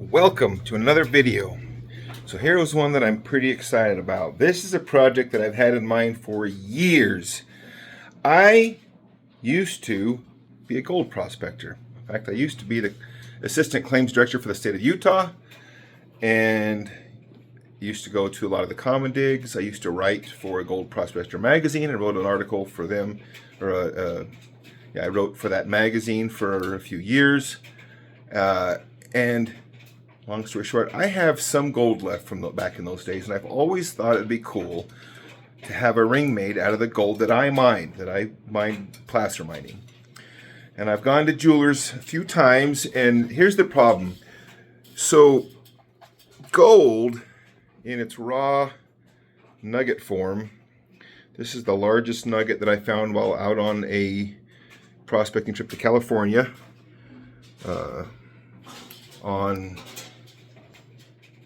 Welcome to another video. So here was one that I'm pretty excited about. This is a project that I've had in mind for years. I used to be a gold prospector. In fact, I used to be the assistant claims director for the state of Utah and used to go to a lot of the common digs. I used to write for a Gold Prospector magazine and wrote an article for them, I wrote for that magazine for a few years. And long story short, I have some gold left from back in those days, and I've always thought it'd be cool to have a ring made out of the gold that I mine placer mining. And I've gone to jewelers a few times, and here's the problem. So gold in its raw nugget form, this is the largest nugget that I found while out on a prospecting trip to California, on,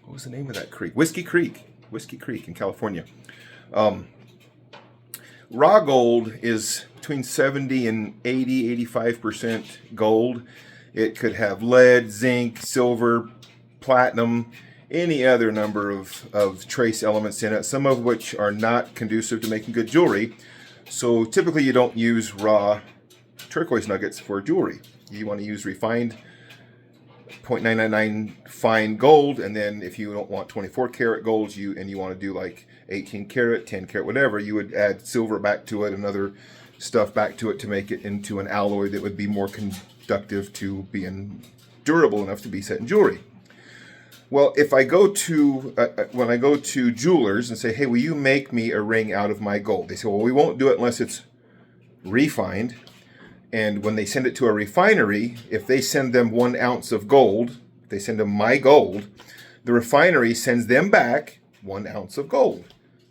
what was the name of that creek? Whiskey Creek in California. Raw gold is between 70 and 85% gold. It could have lead, zinc, silver, platinum, any other number of trace elements in it, some of which are not conducive to making good jewelry. So typically you don't use raw turquoise nuggets for jewelry. You want to use refined 0.999 fine gold, and then if you don't want 24 karat gold, you want to do like 18 karat, 10 karat, whatever, you would add silver back to it and other stuff back to it to make it into an alloy that would be more conductive to being durable enough to be set in jewelry. Well, if I go to when I go to jewelers and say, hey, will you make me a ring out of my gold? They say, well, we won't do it unless it's refined. And when they send it to a refinery, if they send them 1 ounce of gold, if they send them my gold, the refinery sends them back 1 ounce of gold.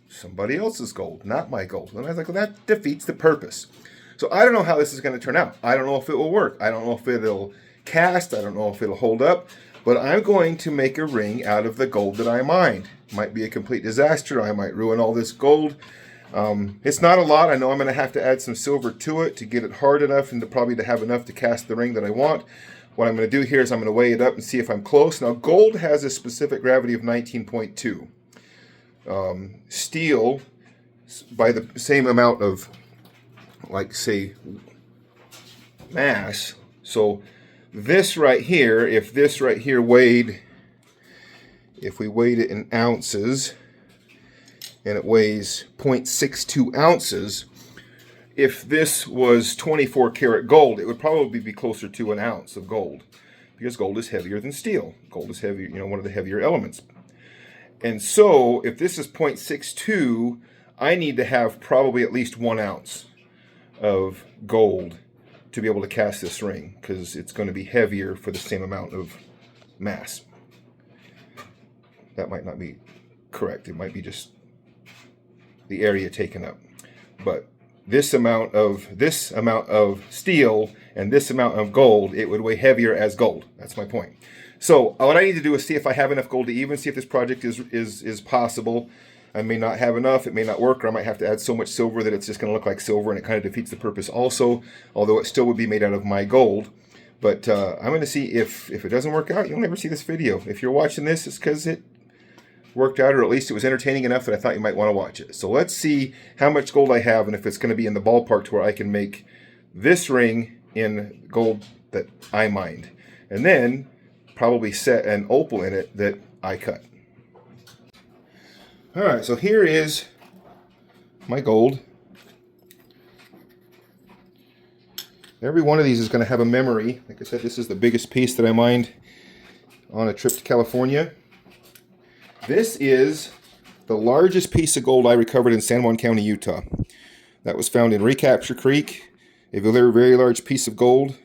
Somebody else's gold, not my gold. And I was like, well, that defeats the purpose. So I don't know how this is going to turn out. I don't know if it will work. I don't know if it'll cast. I don't know if it'll hold up. But I'm going to make a ring out of the gold that I mined. Might be a complete disaster. I might ruin all this gold. It's not a lot. I know I'm going to have to add some silver to it to get it hard enough and probably to have enough to cast the ring that I want. What I'm going to do here is I'm going to weigh it up and see if I'm close. Now, gold has a specific gravity of 19.2. Steel, by the same amount of, like, say, mass. So this right here, if this right here weighed, if we weighed it in ounces, and it weighs 0.62 ounces, if this was 24 karat gold, it would probably be closer to an ounce of gold, because gold is heavier than steel. Gold is heavier, one of the heavier elements. And so if this is 0.62, I need to have probably at least 1 ounce of gold to be able to cast this ring, because it's going to be heavier for the same amount of mass. That might not be correct. It might be just the area taken up. But this amount of steel and this amount of gold, it would weigh heavier as gold. That's my point. So what I need to do is see if I have enough gold to even see if this project is possible. I may not have enough, it may not work, or I might have to add so much silver that it's just going to look like silver, and it kind of defeats the purpose also, although it still would be made out of my gold. But I'm going to see if it doesn't work out. You'll never see this video. If you're watching this, it's because it worked out, or at least it was entertaining enough that I thought you might want to watch it. So let's see how much gold I have, and if it's going to be in the ballpark to where I can make this ring in gold that I mined, and then probably set an opal in it that I cut. All right, so here is my gold. Every one of these is going to have a memory. Like I said, this is the biggest piece that I mined on a trip to California. This is the largest piece of gold I recovered in San Juan County, Utah. That was found in Recapture Creek, a very, very large piece of gold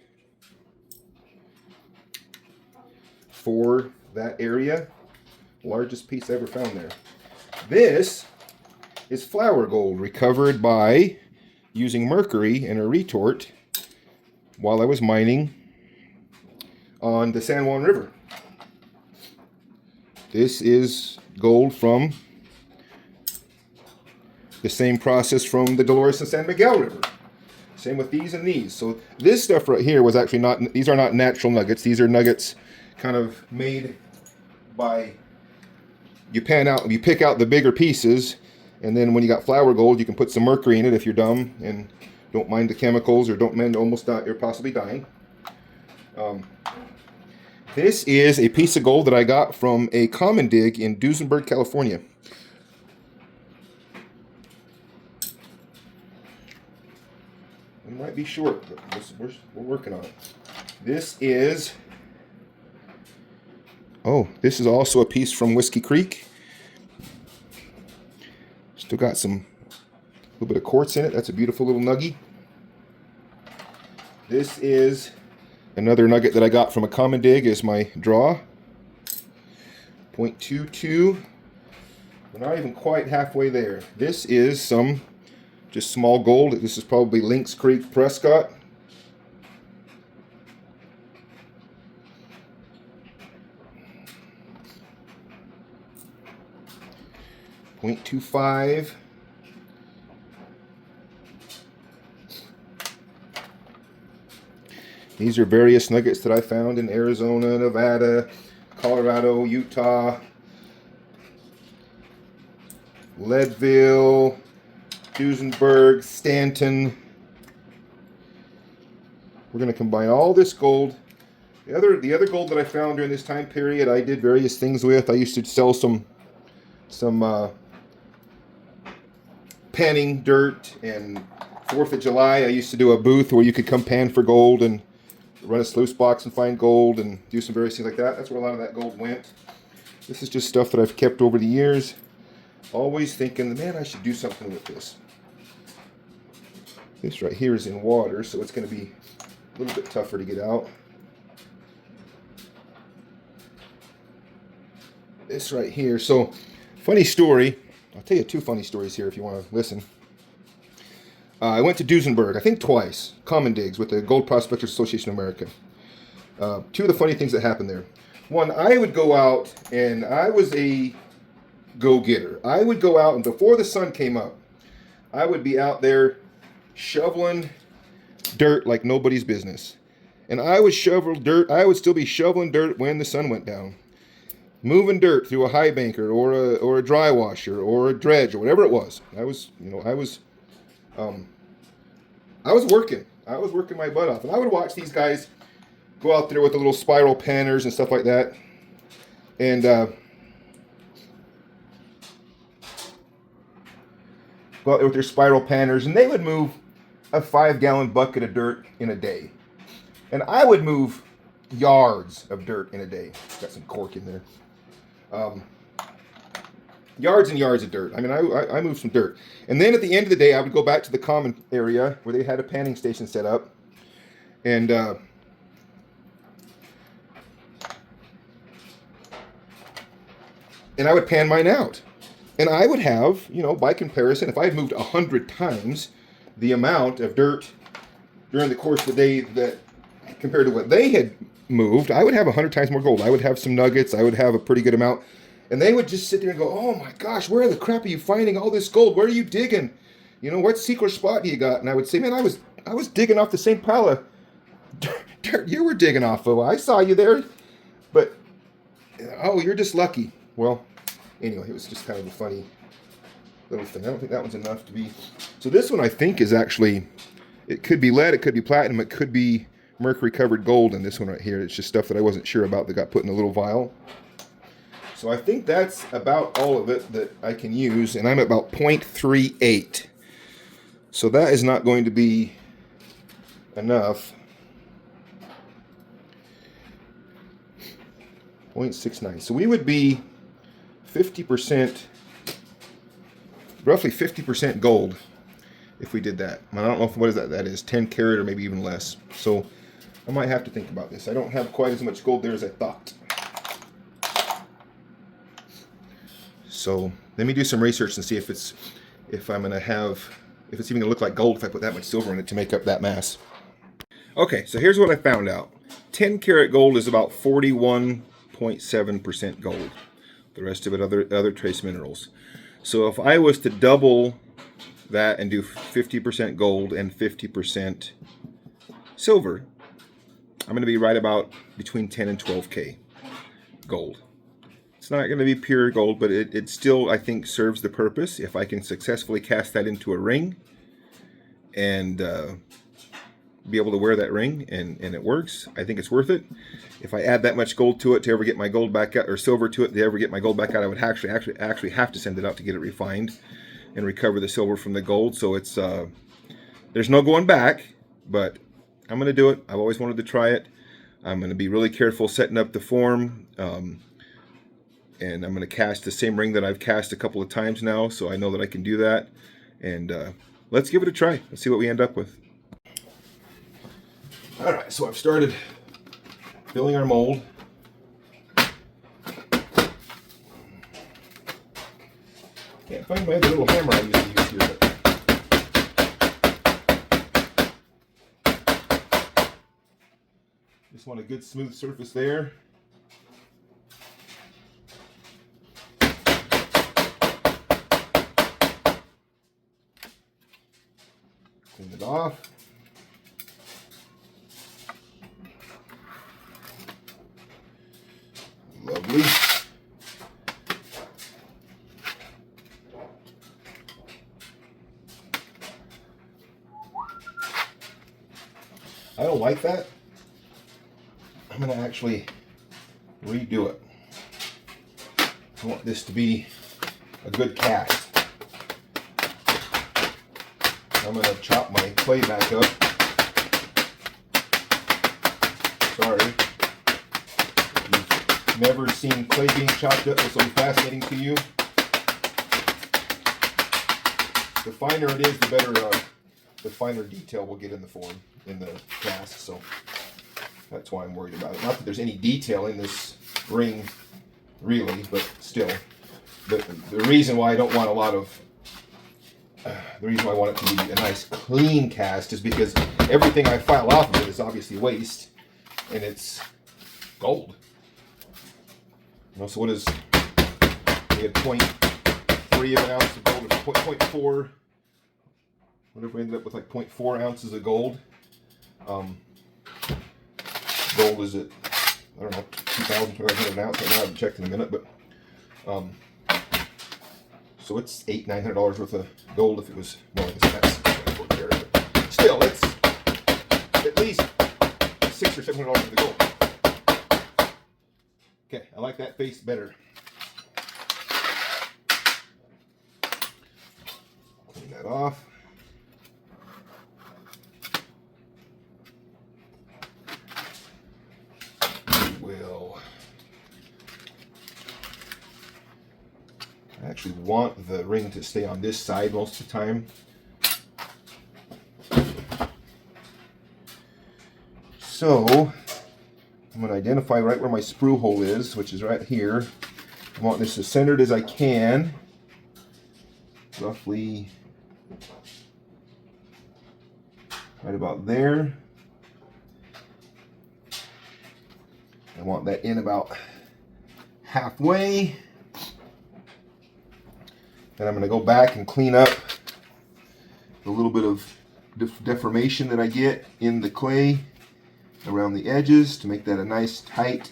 for that area. Largest piece I ever found there. This is flour gold recovered by using mercury in a retort while I was mining on the San Juan River. This is gold from the same process from the Dolores and San Miguel River. Same with these and these. So this stuff right here was actually not, these are not natural nuggets. These are nuggets kind of made by, you pick out the bigger pieces, and then when you got flour gold, you can put some mercury in it if you're dumb and don't mind the chemicals or don't mind you're possibly dying. This is a piece of gold that I got from a common dig in Duesenberg, California. It might be short, but we're working on it. This is also a piece from Whiskey Creek. Still got a little bit of quartz in it. That's a beautiful little nugget. This is another nugget that I got from a common dig as my draw. 0.22. We're not even quite halfway there. This is some just small gold. This is probably Lynx Creek Prescott. .25. These are various nuggets that I found in Arizona, Nevada, Colorado, Utah, Leadville, Duesenberg, Stanton. We're going to combine all this gold. The other gold that I found during this time period, I did various things with. I used to sell some panning dirt, and 4th of July I used to do a booth where you could come pan for gold and run a sluice box and find gold and do some various things like that. That's where a lot of that gold went. This is just stuff that I've kept over the years. Always thinking, man, I should do something with this. This right here is in water, so it's going to be a little bit tougher to get out. This right here. So, funny story. I'll tell you 2 funny stories here if you want to listen. I went to Duesenberg, I think twice, common digs with the Gold Prospectors Association of America. 2 of the funny things that happened there. One, I would go out, and I was a go-getter. I would go out, and before the sun came up, I would be out there shoveling dirt like nobody's business. And I would shovel dirt. I would still be shoveling dirt when the sun went down. Moving dirt through a high banker or a dry washer or a dredge or whatever it was. I was working. I was working my butt off. And I would watch these guys go out there with the little spiral panners and stuff like that. And go out there with their spiral panners, and they would move a 5-gallon bucket of dirt in a day. And I would move yards of dirt in a day. Got some cork in there. Yards and yards of dirt. I mean, I moved some dirt. And then at the end of the day, I would go back to the common area where they had a panning station set up. And I would pan mine out. And I would have, by comparison, if I had moved 100 times the amount of dirt during the course of the day that compared to what they had moved, I would have 100 times more gold. I would have some nuggets. I would have a pretty good amount. And they would just sit there and go, oh my gosh, where the crap are you finding all this gold? Where are you digging? What secret spot do you got? And I would say, man, I was digging off the same pile of dirt you were digging off of. I saw you there. But, oh, you're just lucky. Well, anyway, it was just kind of a funny little thing. I don't think that one's enough to be. So this one I think is actually, it could be lead, it could be platinum, it could be mercury covered gold in this one right here. It's just stuff that I wasn't sure about that got put in a little vial. So I think that's about all of it that I can use, and I'm at about 0.38. So that is not going to be enough. 0.69. So we would be 50%, roughly 50% gold if we did that. I don't know what is that is, 10 karat or maybe even less. So I might have to think about this. I don't have quite as much gold there as I thought. So let me do some research and see if it's even gonna look like gold if I put that much silver in it to make up that mass. Okay, so here's what I found out. 10 karat gold is about 41.7% gold. The rest of it other trace minerals. So if I was to double that and do 50% gold and 50% silver, I'm going to be right about between 10 and 12K gold. It's not going to be pure gold, but it still, I think, serves the purpose. If I can successfully cast that into a ring and be able to wear that ring and it works, I think it's worth it. If I add that much gold to it to ever get my gold back out, or silver to it to ever get my gold back out, I would actually have to send it out to get it refined and recover the silver from the gold. So it's there's no going back, but I'm going to do it. I've always wanted to try it. I'm going to be really careful setting up the form, and I'm going to cast the same ring that I've cast a couple of times now, so I know that I can do that. And let's give it a try. Let's see what we end up with. All right, so I've started filling our mold. Can't find my other little hammer I used to use here. Just want a good smooth surface there. Clean it off. Lovely. I don't like that. I'm going to actually redo it. I want this to be a good cast. I'm going to chop my clay back up. Sorry. If you've never seen clay being chopped up, this will be fascinating to you. The finer it is, the better, the finer detail we'll get in the form, in the cast. So that's why I'm worried about it. Not that there's any detail in this ring, really, but still. The reason why I don't want a lot of, the reason why I want it to be a nice clean cast is because everything I file off of it is obviously waste, and it's gold. You know, so what is, we had 0.3 of an ounce of gold, or 0.4, what if we ended up with like 0.4 ounces of gold? Gold is at, I don't know, 2,000, 2,500 an ounce right now. I haven't checked in a minute, but so it's $800-900 worth of gold if it was more like this. But still, it's at least $600 or $700 worth of gold. Okay, I like that face better. Clean that off. I actually want the ring to stay on this side most of the time. So I'm going to identify right where my sprue hole is, which is right here. I want this as centered as I can, roughly right about there. I want that in about halfway. Then I'm going to go back and clean up the little bit of deformation that I get in the clay around the edges to make that a nice tight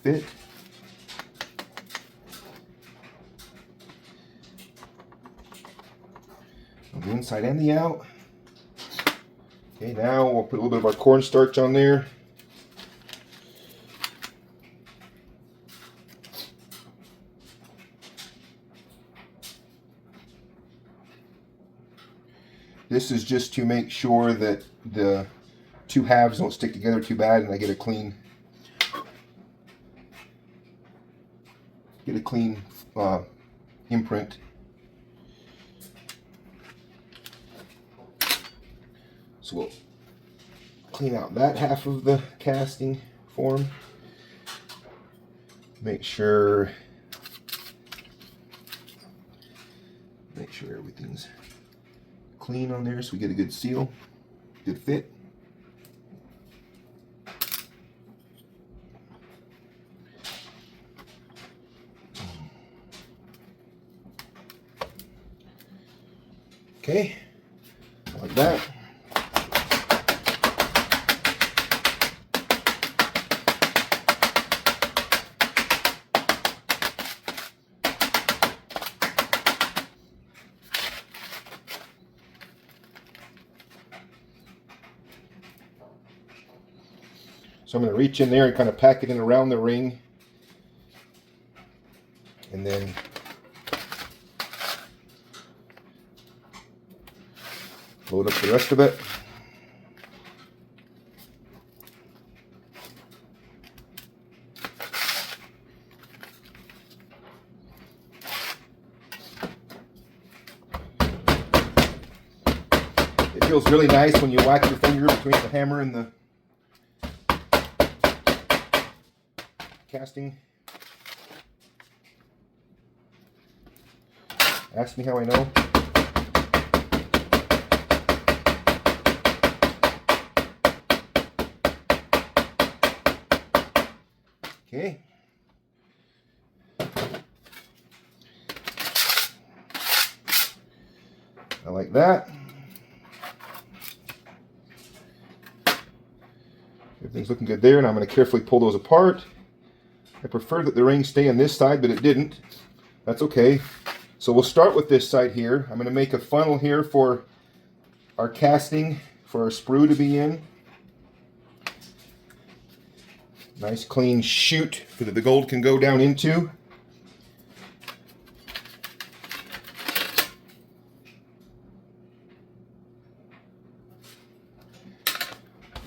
fit. On the inside and the out. Okay, now we'll put a little bit of our cornstarch on there. This is just to make sure that the two halves don't stick together too bad and I get a clean imprint. So we'll clean out that half of the casting form. Make sure everything's clean on there so we get a good seal, good fit. Okay, like that. So I'm going to reach in there and kind of pack it in around the ring. And then load up the rest of it. It feels really nice when you whack your finger between the hammer and the casting. Ask me how I know. Okay. I like that. Everything's looking good there, and I'm going to carefully pull those apart. I prefer that the ring stay on this side, but it didn't. That's okay. So we'll start with this side here. I'm going to make a funnel here for our casting, for our sprue to be in. Nice clean chute so that the gold can go down into.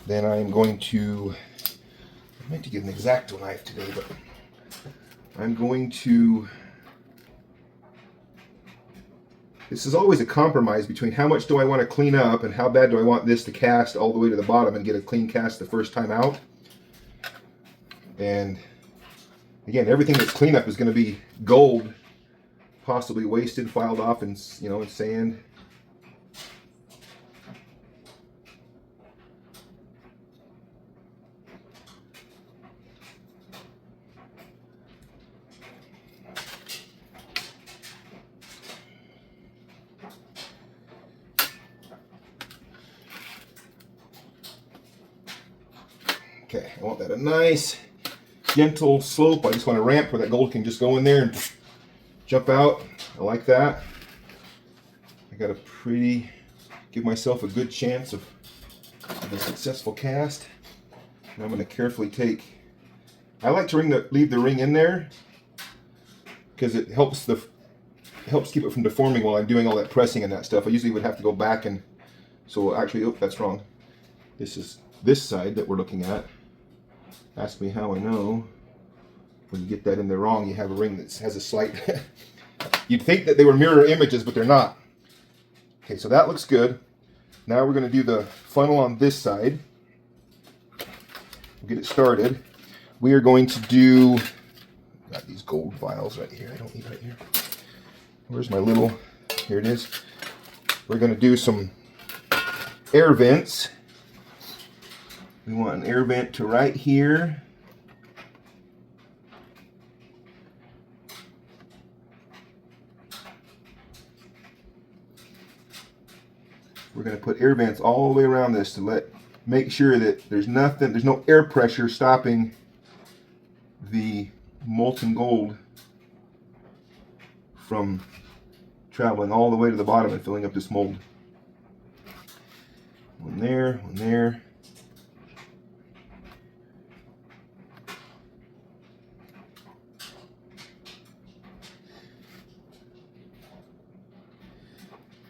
Then I'm going to, I meant to get an X-Acto knife today, but I'm going to, this is always a compromise between how much do I want to clean up and how bad do I want this to cast all the way to the bottom and get a clean cast the first time out. And again, everything that's cleanup is going to be gold, possibly wasted, filed off in, in sand. Okay, I want that a nice, gentle slope. I just want a ramp where that gold can just go in there and jump out. I like that. I got a give myself a good chance of a successful cast. And I'm going to carefully I like to leave the ring in there because it helps keep it from deforming while I'm doing all that pressing and that stuff. I usually would have to go back and, so actually, that's wrong. This is this side that we're looking at. Ask me how I know. When you get that in there wrong, you have a ring that has a slight... You'd think that they were mirror images, but they're not. Okay, so that looks good. Now we're going to do the funnel on this side. We'll get it started. We are going to do... Got these gold vials right here. I don't need right here. Where's my little... Here it is. We're going to do some air vents. We want an air vent to right here. We're going to put air vents all the way around this to make sure that there's no air pressure stopping the molten gold from traveling all the way to the bottom and filling up this mold. One there, one there.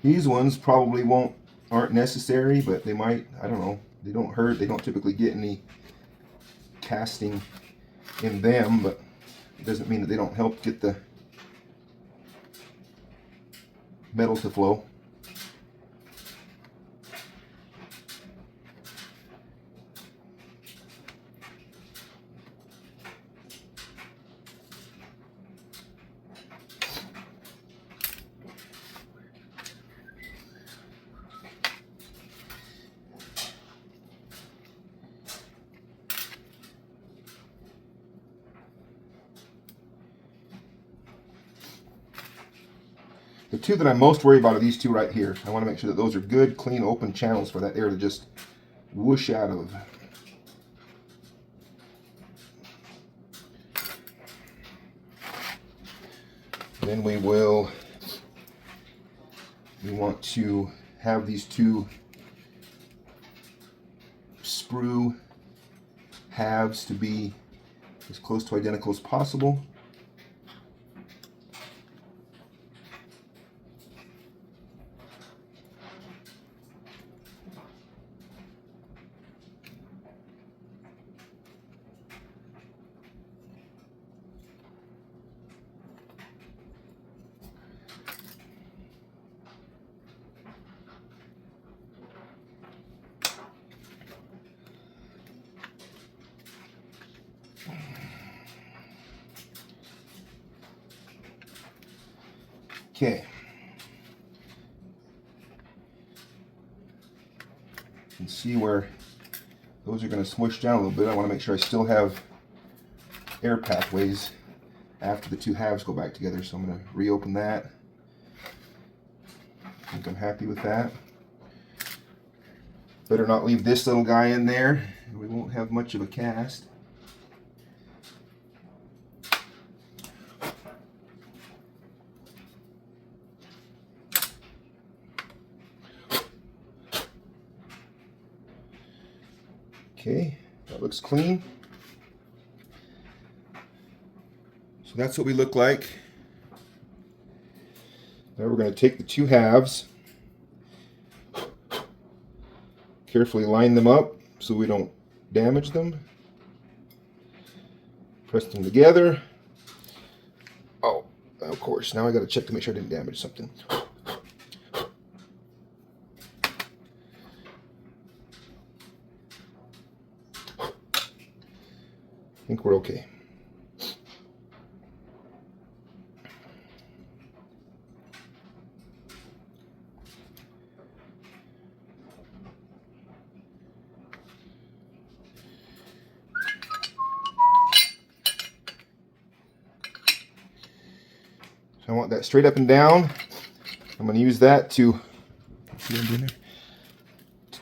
These ones probably aren't necessary, but they might, I don't know. They don't hurt. They don't typically get any casting in them, but it doesn't mean that they don't help get the metal to flow. The two that I'm most worried about are these two right here. I want to make sure that those are good, clean, open channels for that air to just whoosh out of. Then we want to have these two sprue halves to be as close to identical as possible. Okay. You can see where those are going to smush down a little bit. I want to make sure I still have air pathways after the two halves go back together. So I'm going to reopen that. I think I'm happy with that. Better not leave this little guy in there. We won't have much of a cast. Okay, that looks clean. So that's what we look like. Now we're going to take the two halves, carefully line them up so we don't damage them. Press them together. Oh, of course, now I got to check to make sure I didn't damage something. I think we're okay. So I want that straight up and down. I'm going to use that to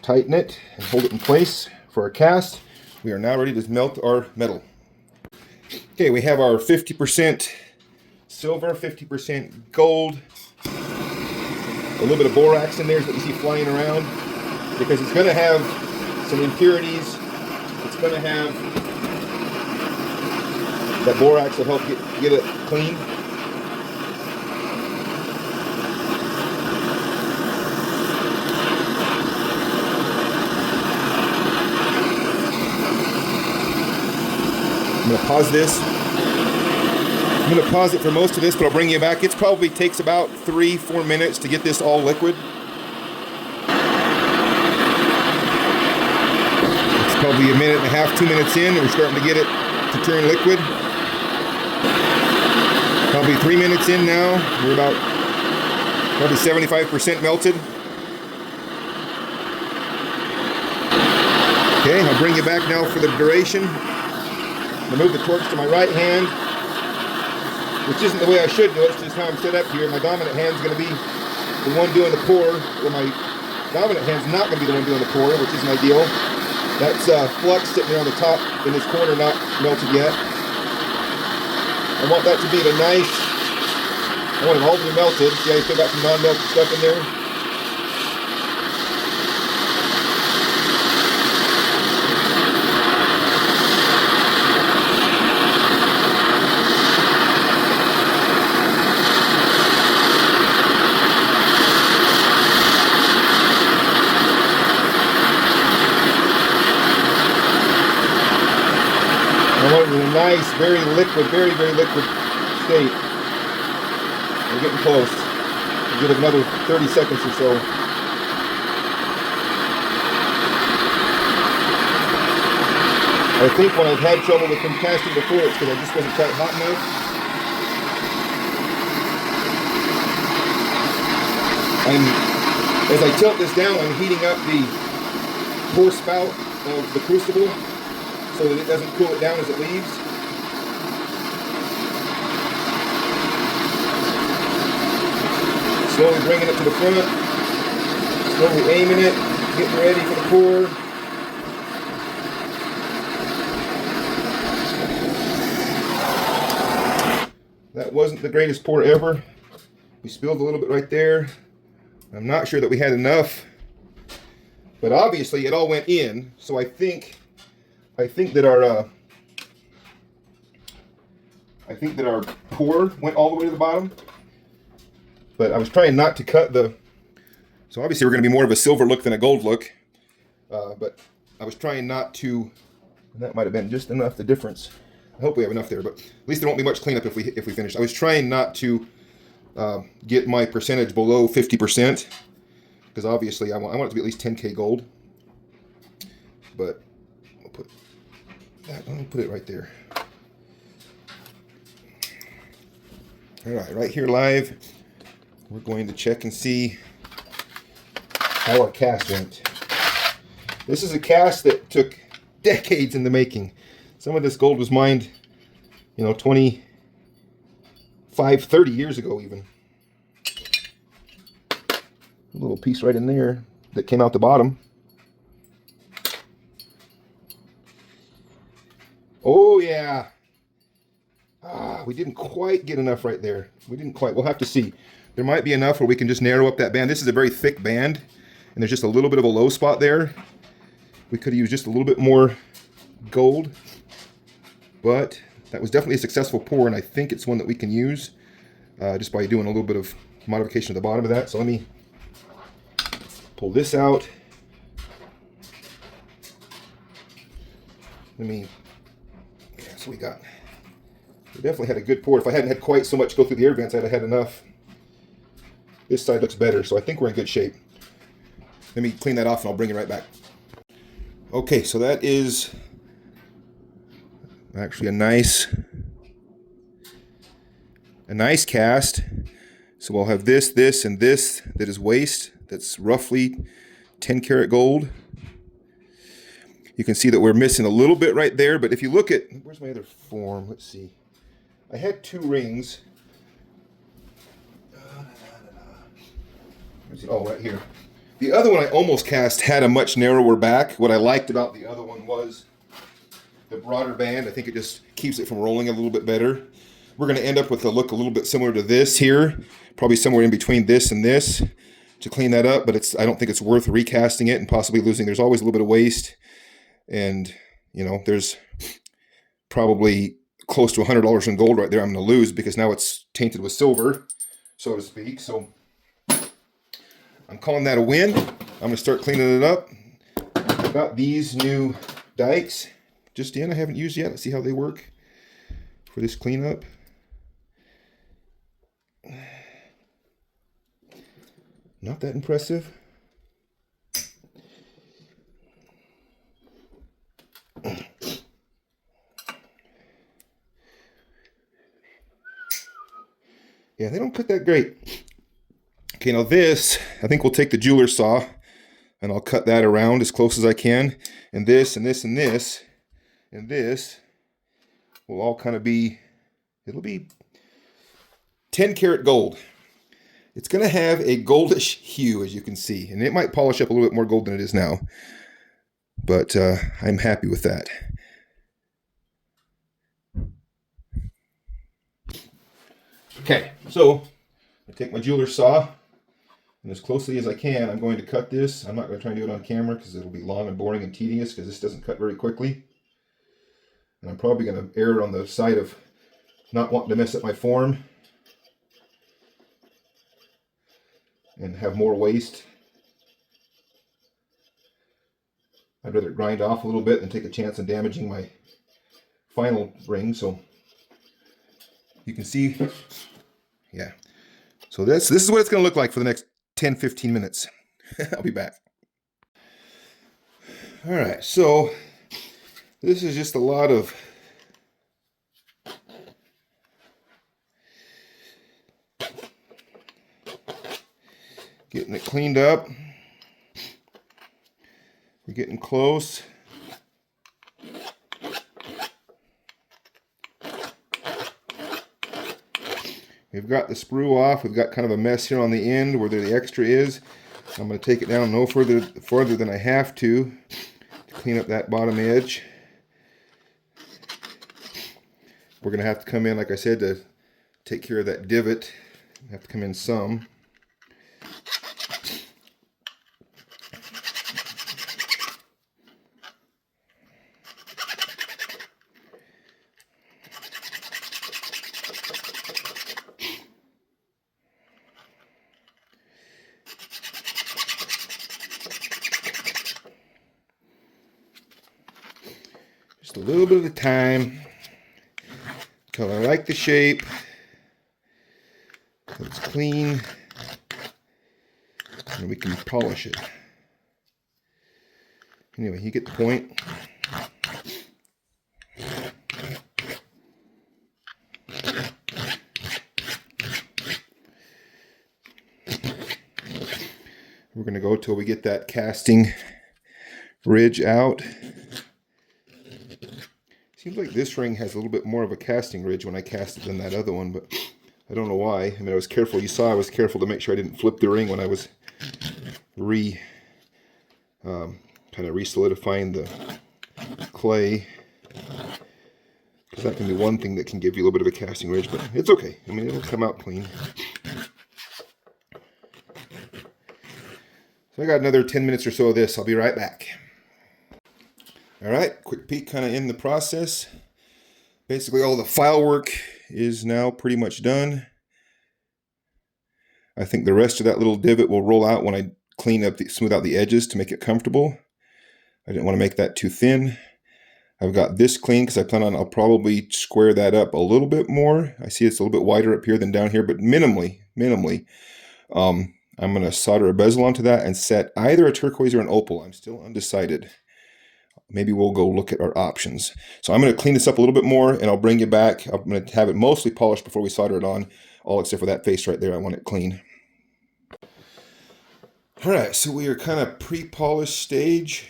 tighten it and hold it in place for our cast. We are now ready to melt our metal. Okay, we have our 50% silver, 50% gold. A little bit of borax in there is what you see flying around, because it's going to have some impurities. It's going to have that borax will help get it clean. I'm going to pause this. I'm going to pause it for most of this, but I'll bring you back. It probably takes about 3-4 minutes to get this all liquid. It's probably a minute and a half, 2 minutes in, and we're starting to get it to turn liquid. Probably 3 minutes in now. We're about probably 75% melted. Okay, I'll bring you back now for the duration. I move the torch to my right hand, which isn't the way I should do it. It's just how I'm set up here. My dominant hand's going to be the one doing the pour, or my dominant hand's not going to be the one doing the pour, which isn't ideal. That's flux sitting there on the top in this corner, not melted yet. I want that to be the nice, I want it all to be melted. See how you still got some non-melted stuff in there? I want it in a nice, very liquid, very, very liquid state. We're getting close. We'll give it another 30 seconds or so. I think when I've had trouble with them casting before, it's because I just wasn't quite hot enough. As I tilt this down, I'm heating up the pour spout of the crucible, so that it doesn't cool it down as it leaves. Slowly bringing it to the front, slowly aiming it, getting ready for the pour. That wasn't the greatest pour ever. We spilled a little bit right there. I'm not sure that we had enough, but obviously it all went in, so I think I think that our pour went all the way to the bottom, but I was trying not to cut the. So obviously we're going to be more of a silver look than a gold look, but I was trying not to. And that might have been just enough. The difference. I hope we have enough there, but at least there won't be much cleanup if we finish. I was trying not to get my percentage below 50%, because obviously I want it to be at least 10K gold. But I'll put that. I'll put it right there. All right here live, we're going to check and see how our cast went. This is a cast that took decades in the making. Some of this gold was mined, 25, 30 years ago even. A little piece right in there that came out the bottom. Oh yeah. We didn't quite get enough right there. We didn't quite. We'll have to see. There might be enough where we can just narrow up that band. This is a very thick band, and there's just a little bit of a low spot there. We could have used just a little bit more gold, but that was definitely a successful pour, and I think it's one that we can use just by doing a little bit of modification at the bottom of that. So let me pull this out. So we definitely had a good pour. If I hadn't had quite so much go through the air vents, I'd have had enough. This side looks better, so I think we're in good shape. Let me clean that off and I'll bring it right back. Okay, so that is actually a nice cast. So we'll have this, and this that is waste. That's roughly 10 karat gold. You can see that we're missing a little bit right there, but if you look at, where's my other form? Let's see. I had 2 rings. Oh, right here. The other one I almost cast had a much narrower back. What I liked about the other one was the broader band. I think it just keeps it from rolling a little bit better. We're going to end up with a look a little bit similar to this here, probably somewhere in between this and this to clean that up, but I don't think it's worth recasting it and possibly losing. There's always a little bit of waste, and there's probably close to $100 in gold right there I'm going to lose because now it's tainted with silver, so to speak. So I'm calling that a win. I'm going to start cleaning it up. I've got these new dikes just in. I haven't used yet. Let's see how they work for this cleanup. Not that impressive. Yeah, they don't cut that great. Okay, now this, I think we'll take the jeweler's saw and I'll cut that around as close as I can. And this, and this, and this, and this will all kind of be, it'll be 10 karat gold. It's going to have a goldish hue, as you can see. And it might polish up a little bit more gold than it is now. But I'm happy with that. Okay, so I take my jeweler's saw, and as closely as I can, I'm going to cut this. I'm not going to try and do it on camera because it'll be long and boring and tedious because this doesn't cut very quickly. And I'm probably going to err on the side of not wanting to mess up my form and have more waste. I'd rather grind off a little bit than take a chance on damaging my final ring. So you can see, yeah. So this is what it's going to look like for the next 10-15 minutes. I'll be back. All right, so this is just a lot of getting it cleaned up. We're getting close. We've got the sprue off. We've got kind of a mess here on the end where the extra is. I'm going to take it down no farther than I have to clean up that bottom edge. We're going to have to come in, like I said, to take care of that divot. We have to come in some. little bit of the time until I like the shape. It's clean, and we can polish it. Anyway, you get the point. We're going to go till we get that casting ridge out. Seems like this ring has a little bit more of a casting ridge when I cast it than that other one, but I don't know why. I mean, I was careful. You saw I was careful to make sure I didn't flip the ring when I was kind of re-solidifying the clay. Because that can be one thing that can give you a little bit of a casting ridge, but it's okay. I mean, it'll come out clean. So I got another 10 minutes or so of this. I'll be right back. All right, quick peek kind of in the process. Basically, all the file work is now pretty much done. I think the rest of that little divot will roll out when I smooth out the edges to make it comfortable. I didn't want to make that too thin. I've got this clean because I plan on, I'll probably square that up a little bit more. I see it's a little bit wider up here than down here, but minimally. I'm going to solder a bezel onto that and set either a turquoise or an opal. I'm still undecided. Maybe we'll go look at our options. So I'm going to clean this up a little bit more and I'll bring you back. I'm going to have it mostly polished before we solder it on, all except for that face right there. I want it clean. All right, so we are kind of pre-polished stage.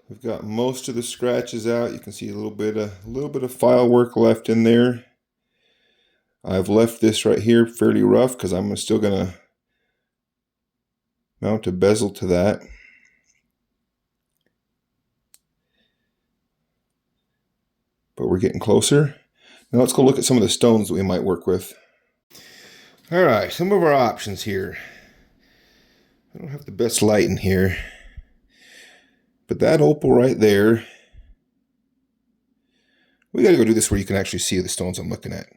We've got most of the scratches out. You can see a little bit of file work left in there. I've left this right here fairly rough because I'm still going to mount a bezel to that. But we're getting closer. Now let's go look at some of the stones that we might work with. All right, some of our options here. I don't have the best light in here, but that opal right there, we gotta go do this where you can actually see the stones I'm looking at.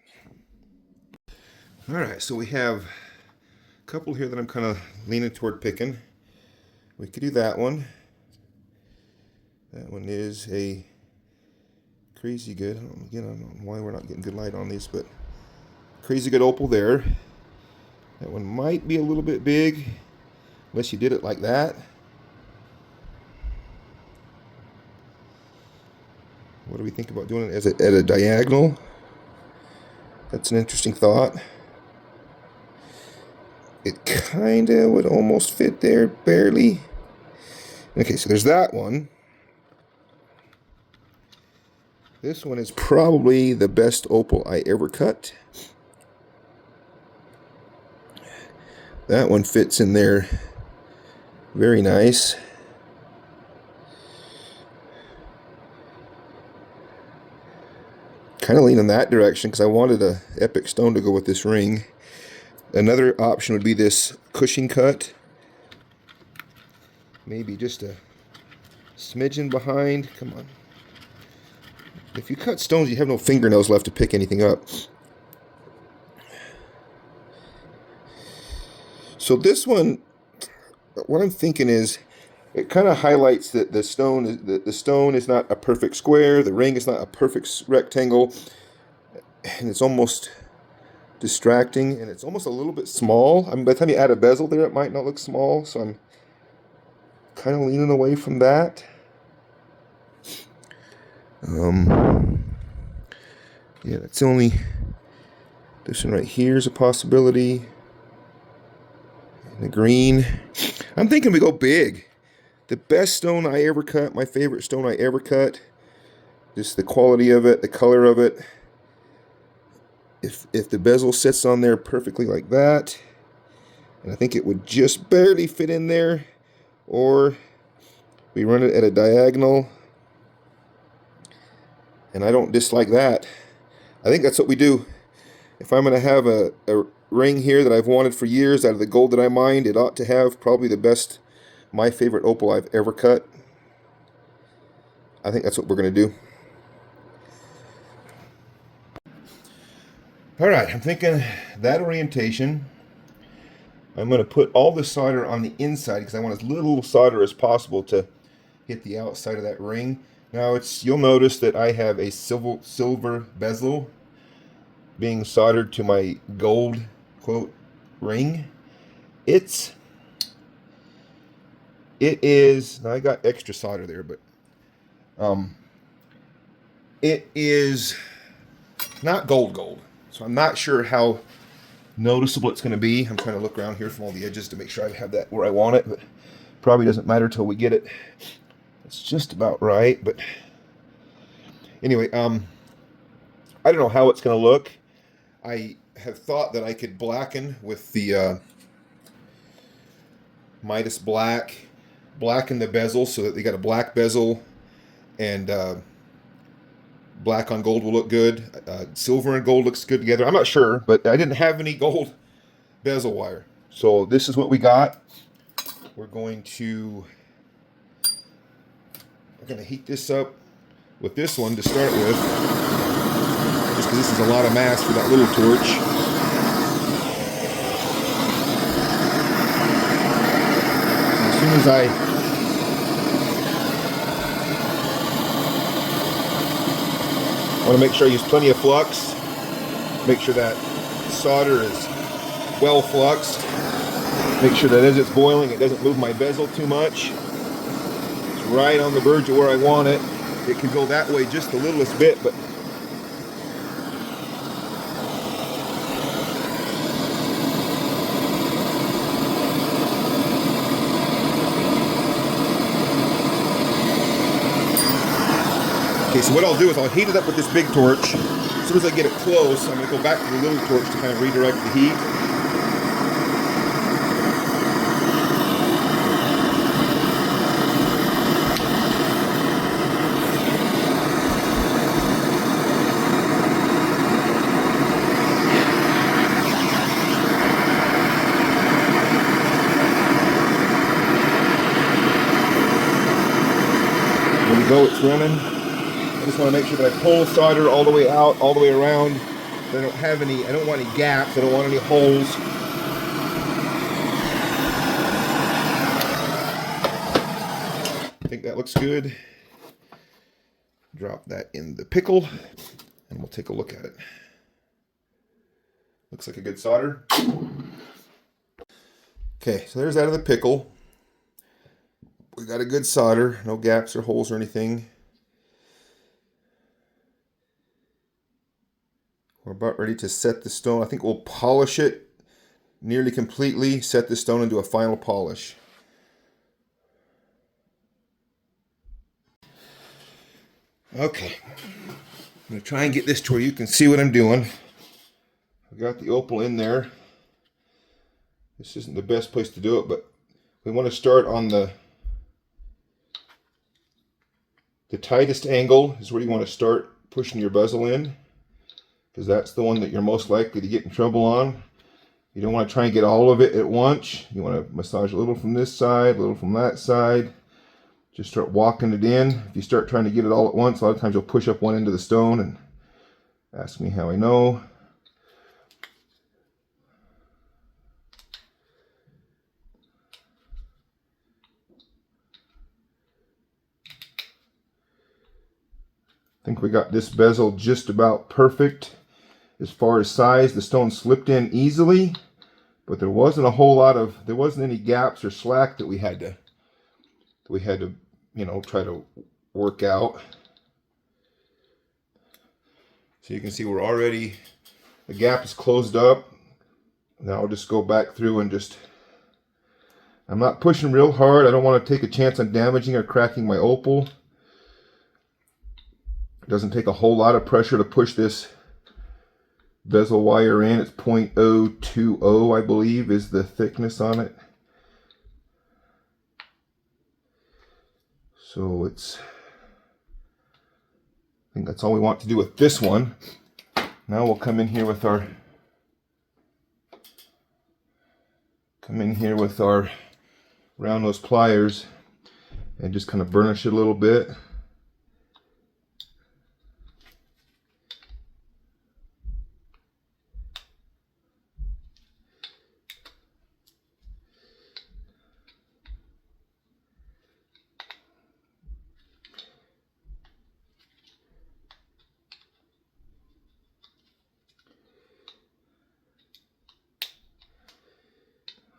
All right, so we have a couple here that I'm kind of leaning toward picking. We could do that one. That one is a crazy good. Again, I don't know why we're not getting good light on these, but crazy good opal there. That one might be a little bit big, unless you did it like that. What do we think about doing it as at a diagonal? That's an interesting thought. It kind of would almost fit there, barely. Okay, so there's that one. This one is probably the best opal I ever cut. That one fits in there very nice. Kind of lean in that direction because I wanted a epic stone to go with this ring. Another option would be this Cushing cut. Maybe just a smidgen behind. Come on. If you cut stones, you have no fingernails left to pick anything up. So this one, what I'm thinking is, it kind of highlights that the stone is not a perfect square, the ring is not a perfect rectangle, and it's almost distracting, and it's almost a little bit small. I mean, by the time you add a bezel there, it might not look small, so I'm kind of leaning away from that. Yeah, that's the only. This one right here is a possibility. And the green. I'm thinking we go big. The best stone I ever cut, my favorite stone I ever cut. Just the quality of it, the color of it. If the bezel sits on there perfectly like that, and I think it would just barely fit in there, or we run it at a diagonal, and I don't dislike that. I think that's what we do. If I'm going to have a ring here that I've wanted for years out of the gold that I mined, it ought to have probably the best, my favorite opal I've ever cut. I think that's what we're going to do. All right, I'm thinking that orientation. I'm going to put all the solder on the inside because I want as little solder as possible to hit the outside of that ring. Now you'll notice that I have a silver bezel being soldered to my gold quote ring. It's it is now I got extra solder there, but um it is not gold. So I'm not sure how noticeable it's going to be. I'm trying to look around here from all the edges to make sure I have that where I want it, but probably doesn't matter till we get it. It's just about right, but anyway, I don't know how it's going to look. I have thought that I could blacken with the Midas blacken the bezel so that they got a black bezel, and black on gold will look good. Silver and gold looks good together. I'm not sure, but I didn't have any gold bezel wire. So this is what we got. We're going to heat this up with this one to start with, just because this is a lot of mass for that little torch. And as soon as I want to make sure I use plenty of flux, make sure that solder is well fluxed, make sure that as it's boiling it doesn't move my bezel too much. It's right on the verge of where I want it. It can go that way just the littlest bit, but okay, so what I'll do is I'll heat it up with this big torch. As soon as I get it close, I'm going to go back to the little torch to kind of redirect the heat. There we go, it's running. I just want to make sure that I pull solder all the way out, all the way around. I don't want any gaps, I don't want any holes. I think that looks good. Drop that in the pickle and we'll take a look at it. Looks like a good solder. Okay, so there's out of the pickle. We got a good solder, no gaps or holes or anything. We're about ready to set the stone. I think we'll polish it nearly completely, set the stone into a final polish. Okay, I'm going to try and get this to where you can see what I'm doing. I've got the opal in there. This isn't the best place to do it, but we want to start on the tightest angle is where you want to start pushing your bezel in, because that's the one that you're most likely to get in trouble on. You don't want to try and get all of it at once. You want to massage a little from this side, a little from that side. Just start walking it in. If you start trying to get it all at once, a lot of times you'll push up one end of the stone, and ask me how I know. I think we got this bezel just about perfect. As far as size, the stone slipped in easily, but there wasn't any gaps or slack that we had to, try to work out. So you can see the gap is closed up. Now I'll just go back through and I'm not pushing real hard. I don't want to take a chance on damaging or cracking my opal. It doesn't take a whole lot of pressure to push this bezel wire in. It's 0.020, I believe, is the thickness on it. So I think that's all we want to do with this one. Now we'll come in here with our round nose pliers and just kind of burnish it a little bit.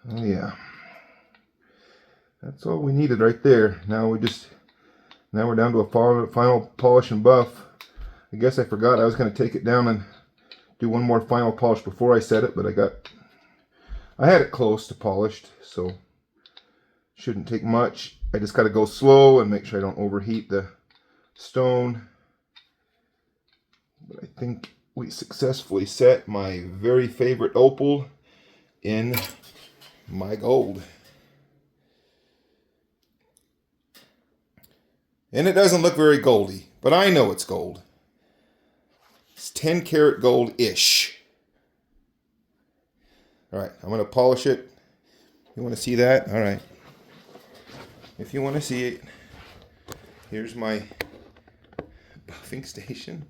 Oh yeah, that's all we needed right there. Now we're down to a final polish and buff. I guess I forgot I was going to take it down and do one more final polish before I set it, but I had it close to polished, so shouldn't take much. I just got to go slow and make sure I don't overheat the stone. But I think we successfully set my very favorite opal in my gold. And it doesn't look very goldy, but I know it's gold. It's 10 karat gold-ish. All right, I'm going to polish it. You want to see that? All right. If you want to see it, here's my buffing station.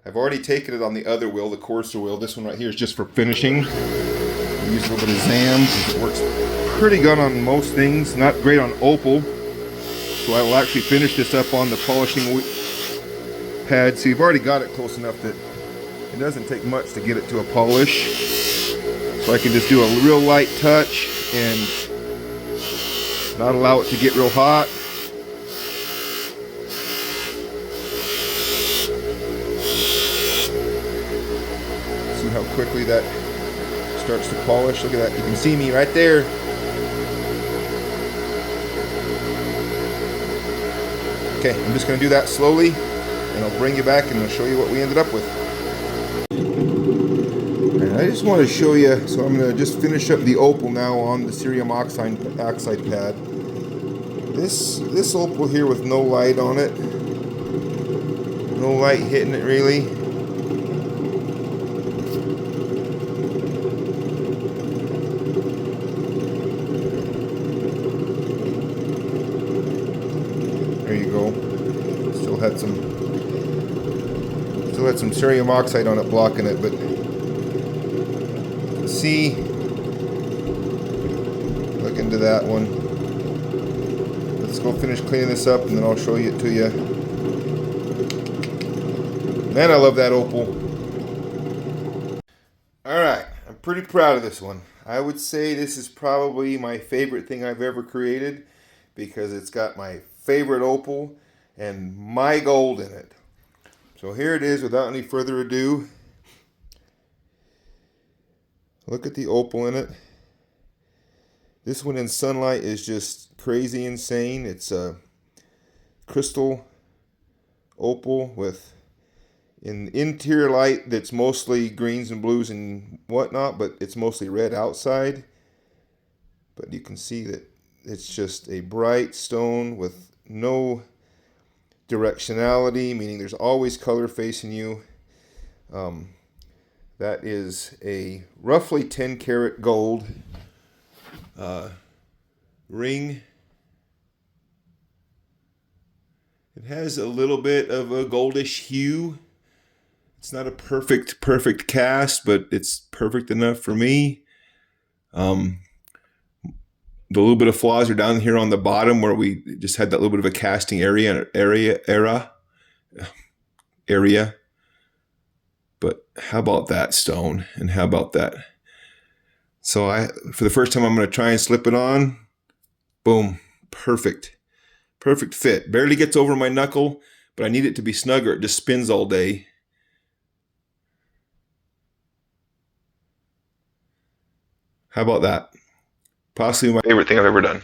I've already taken it on the other wheel, the coarser wheel. This one right here is just for finishing. I use a little bit of Zam because it works pretty good on most things. Not great on opal. So I will actually finish this up on the polishing pad. So you've already got it close enough that it doesn't take much to get it to a polish. So I can just do a real light touch and not allow it to get real hot. See how quickly that starts to polish. Look at that. You can see me right there. Okay, I'm just going to do that slowly, and I'll bring you back and I'll show you what we ended up with. And I just want to show you, so I'm going to just finish up the opal now on the cerium oxide pad. This opal here with no light on it, no light hitting it really. There you go. Still had some cerium oxide on it blocking it, but see, look into that one. Let's go finish cleaning this up and then I'll show it to you. Man, I love that opal. Alright, I'm pretty proud of this one. I would say this is probably my favorite thing I've ever created because it's got my favorite opal and my gold in it. So here it is without any further ado. Look at the opal in it. This one in sunlight is just crazy insane. It's a crystal opal with an interior light that's mostly greens and blues and whatnot, but it's mostly red outside. But you can see that it's just a bright stone with no directionality, meaning there's always color facing you. That is a roughly 10 karat gold ring. It has a little bit of a goldish hue. It's not a perfect cast, but it's perfect enough for me. The little bit of flaws are down here on the bottom where we just had that little bit of a casting area. But how about that stone? And how about that? So for the first time, I'm going to try and slip it on. Boom. Perfect. Perfect fit. Barely gets over my knuckle, but I need it to be snug or it just spins all day. How about that? Possibly my favorite thing I've ever done.